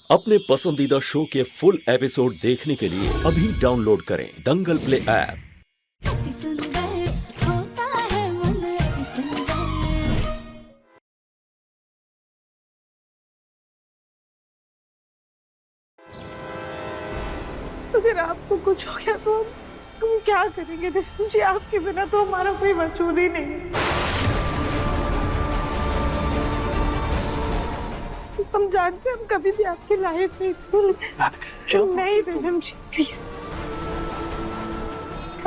अपने पसंदीदा शो के फुल एपिसोड देखने के लिए अभी डाउनलोड करें दंगल प्ले ऐप। अति सुंदर होता है मन अति सुंदर। अगर आपको कुछ हो गया तो हम क्या करेंगे दिशा जी? आपके बिना तो हमारा कोई वजूद ही नहीं है। हम जानते हैं हम कभी भी आपके लायक नहीं थे। नहीं दिशा जी, प्लीज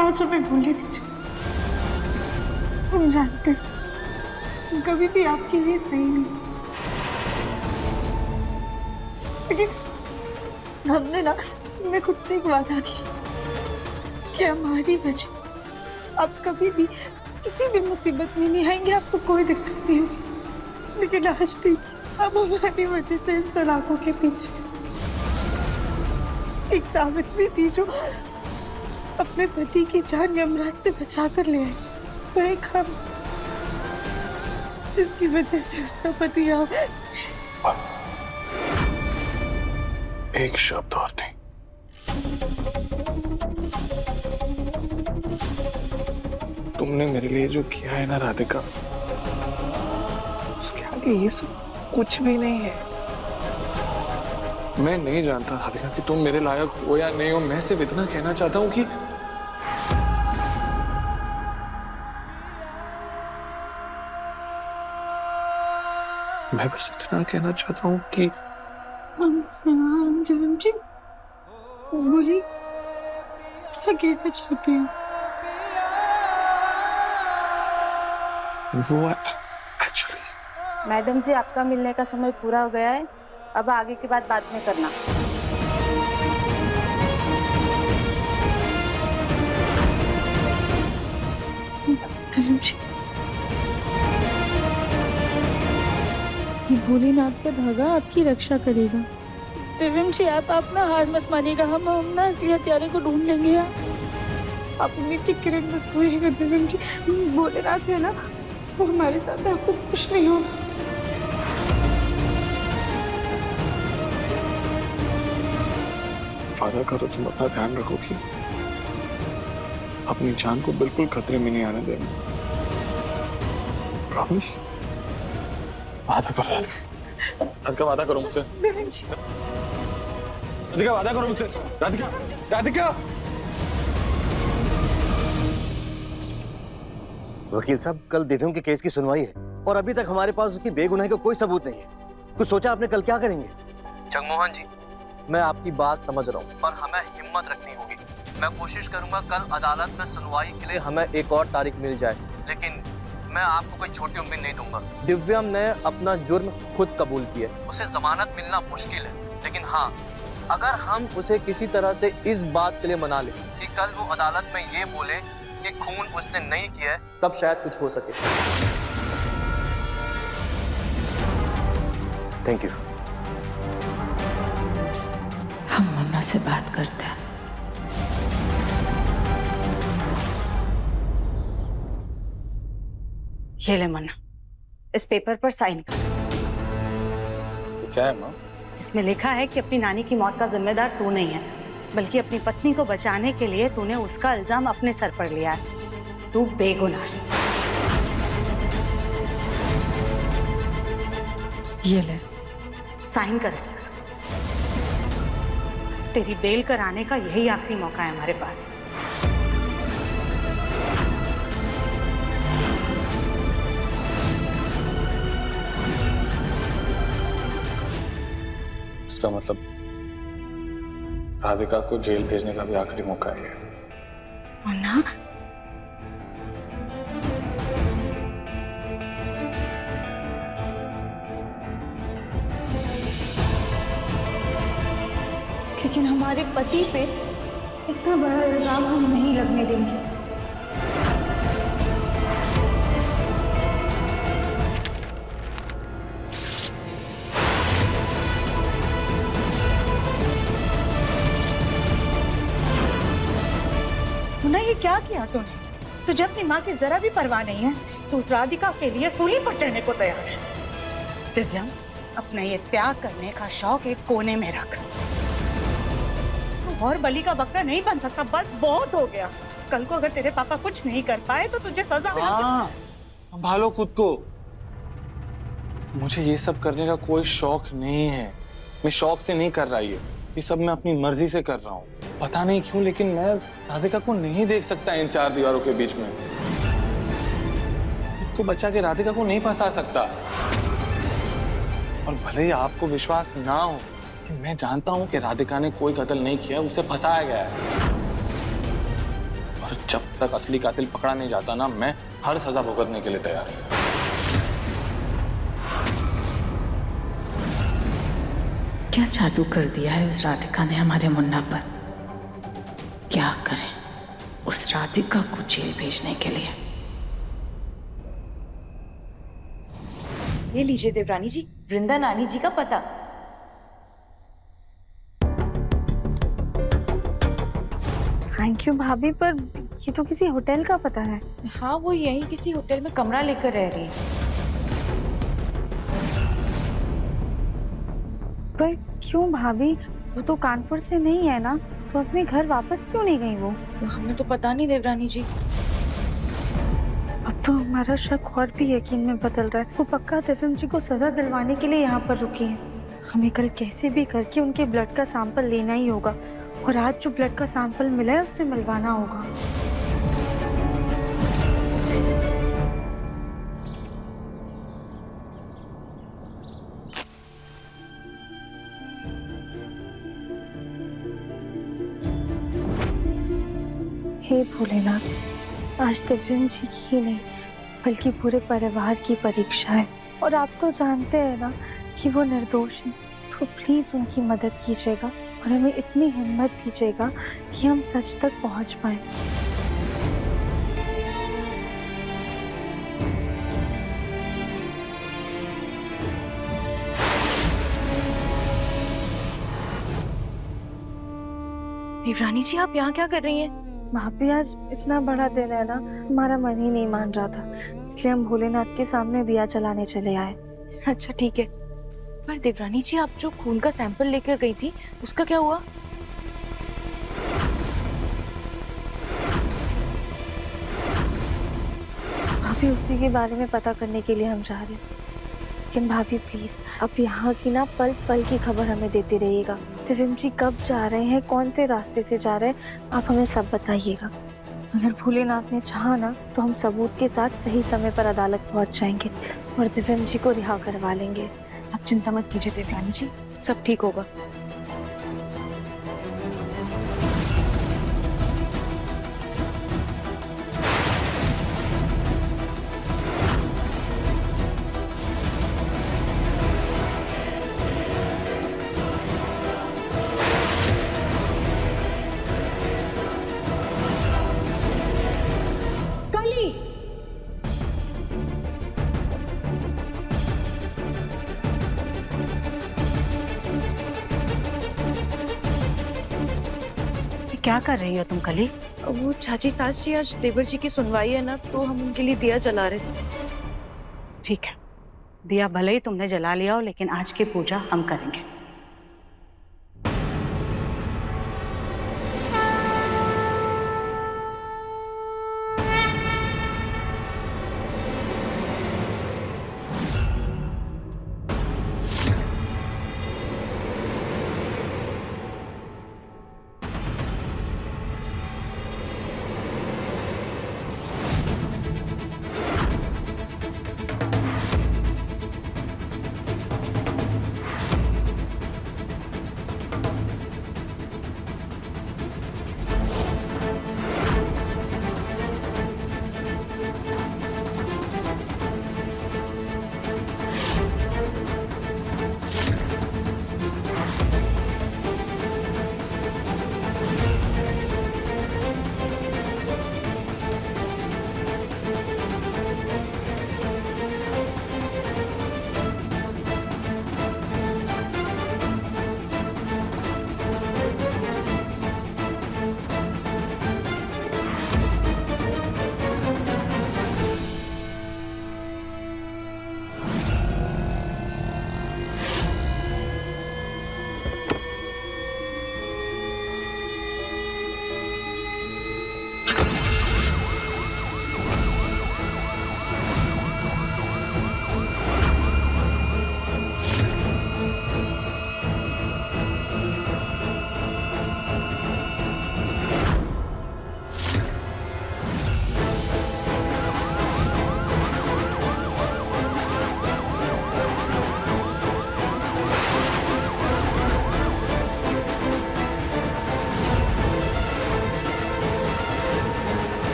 आज हमें भूलने दीजिए। हम जानते हैं हम कभी भी आपके लिए सही नहीं, लेकिन हमने खुद से एक वादा किया कि हमारी वजह से आप कभी भी किसी भी मुसीबत में नहीं आएंगे, आपको कोई दिक्कत नहीं होगी। लेकिन आज भी अब हमारी वजह से इन सलाखों के पीछे एक सावित्री थी जो अपने पति की जान यमराज से बचा कर ले आई, तो एक हम जिसकी वजह से उसका पति आप। बस एक शब्द और नहीं। तुमने मेरे लिए जो किया है ना राधिका, उसके आगे ये सब कुछ भी नहीं है। मैं नहीं जानता राधिका कि तुम मेरे लायक हो या नहीं हो। मैं सिर्फ इतना कहना चाहता हूँ कि मैं बस इतना कहना चाहता हूँ कि जन्म जी बोली क्या कहना चाहते हैं? वो एक्चुअली मैडम जी, आपका मिलने का समय पूरा हो गया है। अब आगे की बात बाद में करना। जन्म जी, ये भोलेनाथ का धागा आपकी रक्षा करेगा। दिव्यम जी, आप ना हार मत मानिएगा। हम ना असली हत्यारे को ढूंढ लेंगे। आप उम्मीद की किरण मत खोइएगा दिव्यम जी। भोलेनाथ है ना, वो हमारे साथ है, आपको कुछ नहीं होगा। वादा करो तुम अपना ध्यान रखोगी, अपनी जान को बिल्कुल खतरे में नहीं आने देना। प्रॉमिस? वादा करो राधिका। राधिका वादा करो मुझसे। दिव्यम जी, राधिका वादा करो मुझसे। राधिका, राधिका। वकील साहब, कल दिव्यम के केस की सुनवाई है और अभी तक हमारे पास उसकी बेगुनाही का कोई सबूत नहीं है। कुछ सोचा आपने कल क्या करेंगे? जगमोहन जी, मैं आपकी बात समझ रहा हूँ, पर हमें हिम्मत रखनी होगी। मैं कोशिश करूंगा कल अदालत में सुनवाई के लिए हमें एक और तारीख मिल जाए, लेकिन मैं आपको कोई छोटी उम्मीद नहीं दूंगा। दिव्यम ने अपना जुर्म खुद कबूल किया, उसे जमानत मिलना मुश्किल है, लेकिन हाँ, अगर हम उसे किसी तरह से इस बात के लिए मना लें कि कल वो अदालत में ये बोले कि खून उसने नहीं किया है, तब शायद कुछ हो सके। Thank you. हम मुन्ना से बात करते हैं। ये ले मुन्ना, इस पेपर पर साइन कर। क्या है माँ? इसमें लिखा है कि अपनी नानी की मौत का जिम्मेदार तू नहीं है, बल्कि अपनी पत्नी को बचाने के लिए तूने उसका इल्जाम अपने सर पर लिया है। तू बेगुनाह है। ये ले। साइन कर इस पर। तेरी बेल कराने का यही आखिरी मौका है हमारे पास। इसका मतलब राधिका को जेल भेजने का भी आखिरी मौका है। मुन्ना, लेकिन हमारे पति पे इतना बड़ा इल्जाम हम नहीं लगने देंगे। मुन्ना, ये क्या किया तूने? तुझे अपनी माँ की जरा भी परवाह नहीं है। तू उस राधिका के लिए सूली पर चढ़ने को तैयार है। दिव्यम, अपना ये त्याग करने का शौक एक कोने में रख। तू और बलि का बकरा नहीं बन सकता, बस बहुत हो गया। कल को अगर तेरे पापा कुछ नहीं कर पाए तो तुझे सजा मिलेगी। संभालो खुद को। मुझे ये सब करने का कोई शौक नहीं है। मैं शौक से नहीं कर रहा ये सब मैं अपनी मर्जी से कर रहा हूँ। पता नहीं क्यों लेकिन मैं राधिका को नहीं देख सकता इन चार दीवारों के बीच में। को बचा के राधिका को नहीं फंसा सकता। और भले ही आपको विश्वास ना हो कि मैं जानता हूं कि राधिका ने कोई कत्ल नहीं किया, उसे फंसाया गया है। और जब तक असली कातिल पकड़ा नहीं जाता ना, मैं हर सजा भुगतने के लिए तैयार हूं। क्या जादू कर दिया है उस राधिका ने हमारे मुन्ना पर? क्या करें उस राधिका को जेल भेजने के लिए? ये लीजिए देवरानी जी, वृंदा नानी जी का पता। थैंक यू भाभी, पर ये तो किसी होटल का पता है। हाँ, वो यहीं किसी होटल में कमरा लेकर रह रही है। पर क्यों भाभी? वो तो कानपुर से नहीं है ना, तो अपने घर वापस क्यों नहीं गई वो? हमें तो पता नहीं देवरानी जी। अब तो हमारा शक और भी यकीन में बदल रहा है। वो पक्का दिव्यम जी को सजा दिलवाने के लिए यहाँ पर रुकी है। हमें कल कैसे भी करके उनके ब्लड का सैंपल लेना ही होगा, और आज जो ब्लड का सैंपल मिला है उससे मिलवाना होगा। हे भोलेनाथ, आज दिव्यम जी की ही नहीं बल्कि पूरे परिवार की परीक्षा है, और आप तो जानते हैं ना कि वो निर्दोष हैं। तो प्लीज उनकी मदद कीजिएगा और हमें इतनी हिम्मत दीजिएगा कि हम सच तक पहुंच पाए। देवरानी जी, आप यहाँ क्या कर रही हैं? भाभी, आज इतना बड़ा दिन है ना, हमारा मन ही नहीं मान रहा था, इसलिए हम भोलेनाथ के सामने दिया जलाने चले आए। अच्छा ठीक है, पर देवरानी जी, आप जो खून का सैंपल लेकर गई थी उसका क्या हुआ? भाभी, उसी के बारे में पता करने के लिए हम जा रहे हैं। लेकिन भाभी प्लीज, अब यहाँ की ना पल पल की खबर हमें देते रहिएगा। दिव्यम जी कब जा रहे हैं, कौन से रास्ते से जा रहे हैं, आप हमें सब बताइएगा। अगर भोलेनाथ ने चाहा ना तो हम सबूत के साथ सही समय पर अदालत पहुँच जाएंगे और दिव्यम जी को रिहा करवा लेंगे। आप चिंता मत कीजिए देवरानी जी, सब ठीक होगा। क्या कर रही हो तुम कली? वो चाची सास जी, आज देवर जी की सुनवाई है ना, तो हम उनके लिए दिया जला रहे थे। ठीक है, दिया भले ही तुमने जला लिया हो, लेकिन आज की पूजा हम करेंगे।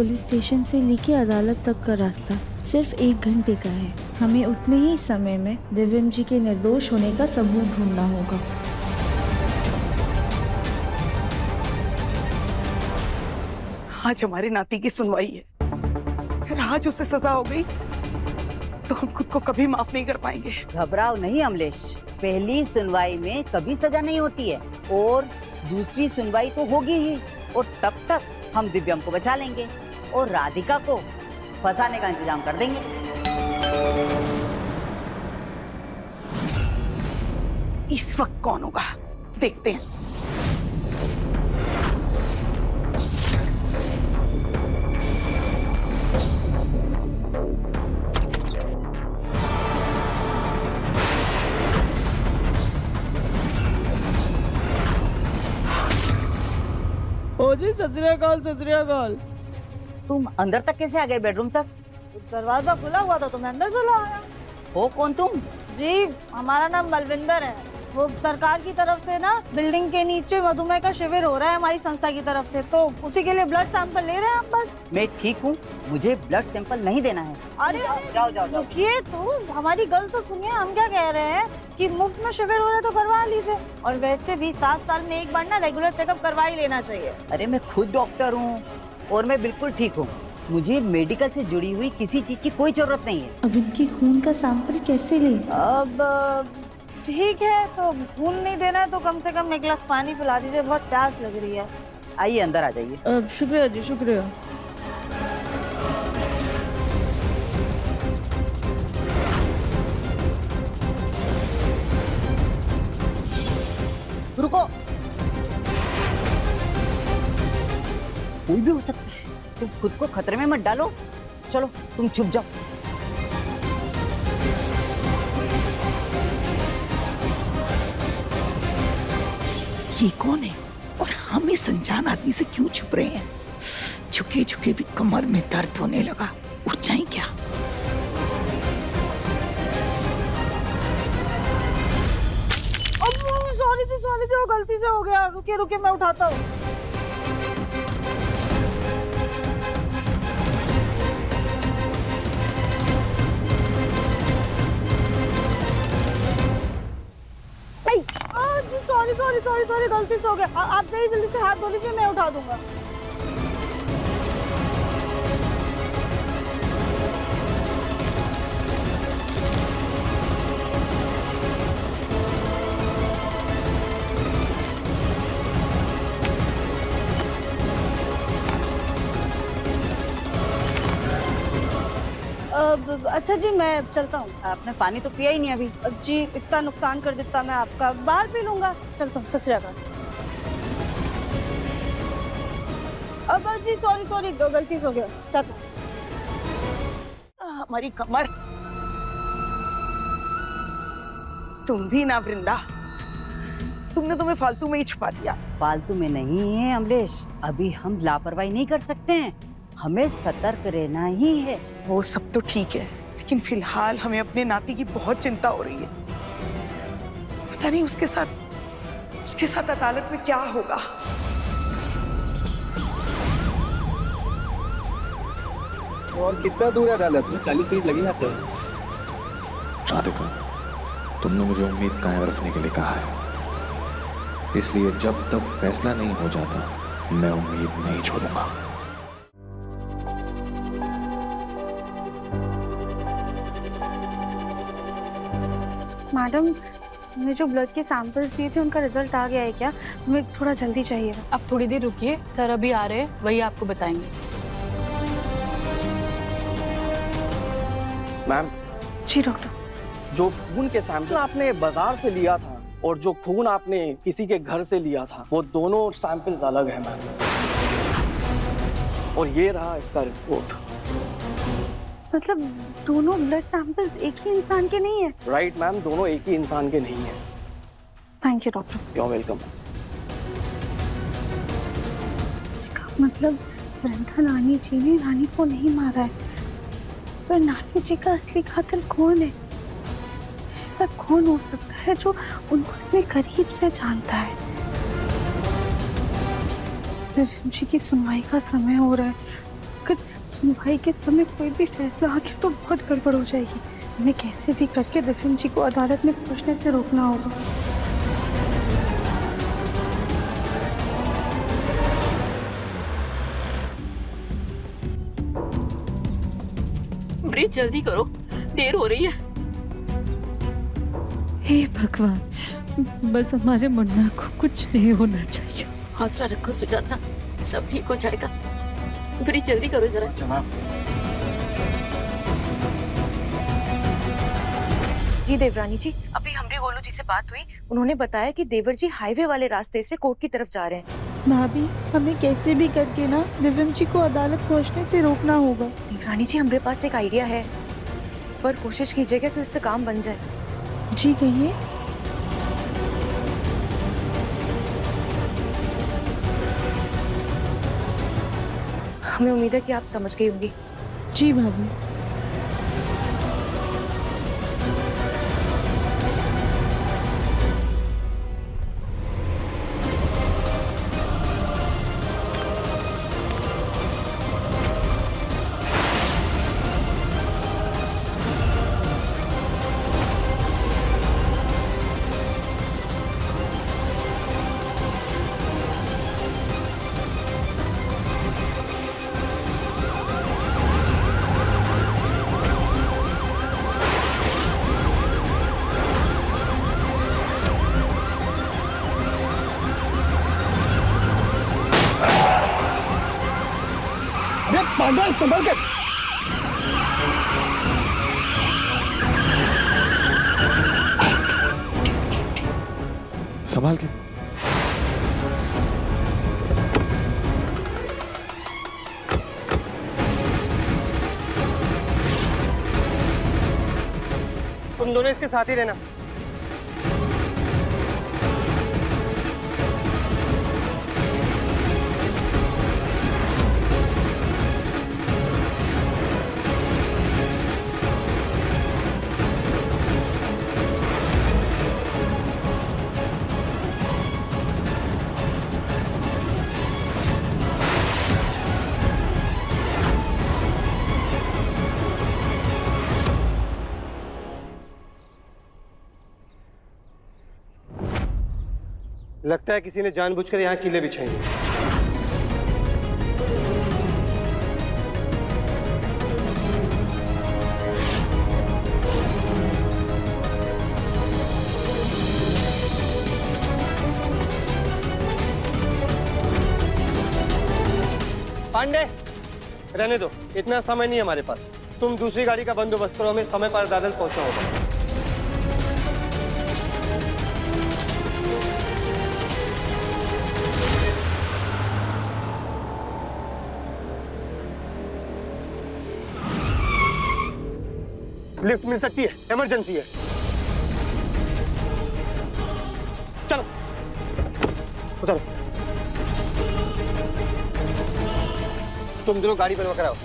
पुलिस स्टेशन से लेके अदालत तक का रास्ता सिर्फ 1 घंटे का है। हमें उतने ही समय में दिव्यम जी के निर्दोष होने का सबूत ढूंढना होगा। आज हमारे नाती की सुनवाई है। अगर आज उसे सजा हो गई तो हम खुद को कभी माफ नहीं कर पाएंगे। घबराओ नहीं अमलेश, पहली सुनवाई में कभी सजा नहीं होती है और दूसरी सुनवाई तो होगी ही, और तब तक हम दिव्यम को बचा लेंगे और राधिका को फंसाने का इंतजाम कर देंगे। इस वक्त कौन होगा देखते हैं। ओ जी सत श्री अकाल, सत श्री अकाल। तुम अंदर तक कैसे आ गए बेडरूम तक? दरवाजा खुला हुआ था तो मैं अंदर चला आया। हो कौन तुम? जी हमारा नाम बलविंदर है। वो सरकार की तरफ से ना बिल्डिंग के नीचे मधुमेह का शिविर हो रहा है हमारी संस्था की तरफ से, तो उसी के लिए ब्लड सैंपल ले रहे हैं हम बस। मैं ठीक हूँ, मुझे ब्लड सैंपल नहीं देना है। अरे जाओ जाओ जाओ। रुकिए तो हमारी गल तो सुनिए, हम क्या कह रहे हैं कि मुफ्त में शिविर हो रहा है तो करवा लीजिए, और वैसे भी 7 साल में एक बार ना रेगुलर चेकअप करवा ही लेना चाहिए। अरे मैं खुद डॉक्टर हूँ और मैं बिल्कुल ठीक हूँ, मुझे मेडिकल से जुड़ी हुई किसी चीज की कोई जरूरत नहीं है। अब इनकी खून का सैंपल कैसे ले? अब ठीक है, तो खून नहीं देना है तो कम से कम 1 गिलास पानी पिला दीजिए, बहुत प्यास लग रही है। आइए अंदर आ जाइए। शुक्रिया जी, शुक्रिया। रुको, कोई भी हो सकता है, तुम खुद को खतरे में मत डालो। चलो तुम छुप जाओ। ये कौन है और हम इस अनजान आदमी से क्यों छुप रहे हैं? झुके झुके भी कमर में दर्द होने लगा, उठ जाएं क्या? सॉरी जी, गलती से हो गया। रुकिए रुकिए, मैं उठाता हूँ। सॉरी गलती से हो गया। आप जाइए, जल्दी से हाथ धो लीजिए, मैं उठा दूंगा। अच्छा जी, मैं चलता हूँ। आपने पानी तो पिया ही नहीं अभी। जी इतना नुकसान कर देता, मैं आपका बाहर पी लूंगा। चलता हूँ। सत श्री अकाल। अब जी सॉरी गलती से हो गया। चलता हूँ। हमारी कमर। तुम भी ना वृंदा, तुमने तुम्हें फालतू में ही छुपा दिया। फालतू में नहीं है अमलेश, अभी हम लापरवाही नहीं कर सकते हैं, हमें सतर्क रहना ही है। वो सब तो ठीक है, लेकिन फिलहाल हमें अपने नाती की बहुत चिंता हो रही है। पता नहीं उसके साथ अदालत में क्या होगा। और कितना दूर है अदालत में? 40 मिनट लगेगा सर। राधिका, तुमने मुझे उम्मीद कायम रखने के लिए कहा है, इसलिए जब तक फैसला नहीं हो जाता मैं उम्मीद नहीं छोड़ूंगा। मैडम, हमने जो ब्लड के सैंपल्स दिए थे उनका रिजल्ट आ गया है क्या? हमें थोड़ा जल्दी चाहिए। आप थोड़ी देर रुकिए, सर अभी आ रहे हैं, वही आपको बताएंगे। मैम जी डॉक्टर। जो खून के सैंपल आपने बाजार से लिया था और जो खून आपने किसी के घर से लिया था, वो दोनों सैंपल्स अलग हैं मैम। और ये रहा इसका रिपोर्ट। मतलब दोनों ब्लड सैंपल्स एक ही इंसान के नहीं है? राइट मैम, दोनों एक ही इंसान के नहीं है। Thank you doctor. You are welcome. इसका मतलब वृंदा नानी जी ने नानी को नहीं मारा है, पर नानी जी का असली कातिल कौन है? ऐसा कौन हो सकता है जो उनको इतने करीब से जानता है? दिव्यम जी की सुनवाई का समय हो रहा है, अगर सुनवाई के समय कोई भी फैसला आगे तो बहुत गड़बड़ हो जाएगी। हमें कैसे भी करके दिव्यम जी को अदालत में पहुंचने से रोकना होगा। ब्रिज जल्दी करो, देर हो रही है। हे भगवान, बस हमारे मुन्ना को कुछ नहीं होना चाहिए। हौसला रखो सुजाता, सब ठीक हो जाएगा। ब्रिज जल्दी करो जरा। जी देवरानी जी, अभी हमरी गोलू जी से बात हुई। उन्होंने बताया कि देवर जी हाईवे वाले रास्ते से कोर्ट की तरफ जा रहे हैं। भाभी, हमें कैसे भी करके ना दिव्यम जी को अदालत पहुंचने से रोकना होगा। देवरानी जी, हमारे पास एक आइडिया है, पर कोशिश कीजिएगा कि उससे काम बन जाए। जी कहिए। हमें उम्मीद है कि आप समझ गई होंगी। जी भाभी। संभल के। संभाल के। तुम दोनों इसके साथ ही रहना। लगता है किसी ने जानबूझकर यहाँ कीले बिछाई हैं। पांडे, रहने दो, इतना समय नहीं है हमारे पास। तुम दूसरी गाड़ी का बंदोबस्त करो, हमें समय पर अदालत पहुंचना होगा। लिफ्ट मिल सकती है, इमरजेंसी है। चलो उतरो। तुम दोनों गाड़ी बनवा कर आओ।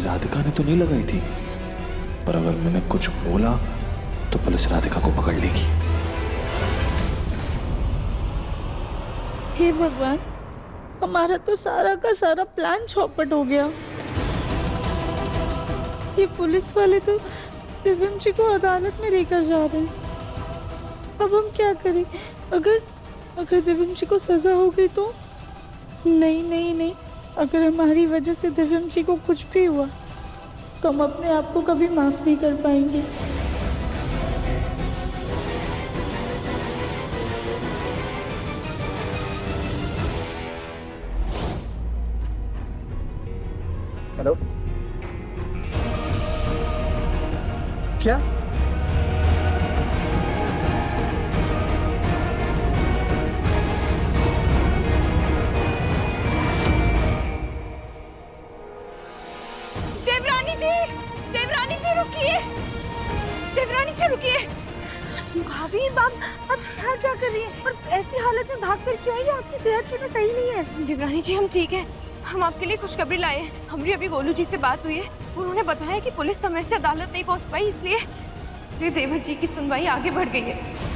राधिका ने तो नहीं लगाई थी, पर अगर मैंने कुछ बोला तो पुलिस राधिका को पकड़ लेगी। हे भगवान, हमारा तो सारा का सारा प्लान चौपट हो गया। ये पुलिस वाले तो दिव्यम जी को अदालत में लेकर जा रहे हैं। अब हम क्या करें? अगर दिव्यम जी को सजा हो गई तो? नहीं नहीं नहीं, अगर हमारी वजह से दिव्यम जी को कुछ भी हुआ तो हम अपने आप को कभी माफ नहीं कर पाएंगे। हेलो, क्या? रुकिए देवरानी जी, रुकिए। भाभी आप यहाँ क्या कर रही हैं? और ऐसी हालत में भाग कर क्यों आई? आपकी सेहत क्यों सही नहीं है? देवरानी जी हम ठीक हैं, हम आपके लिए खुशखबरी लाए हैं। हमारी अभी गोलू जी से बात हुई है, उन्होंने बताया कि पुलिस समय से अदालत नहीं पहुंच पाई, इसलिए देवर जी की सुनवाई आगे बढ़ गई है।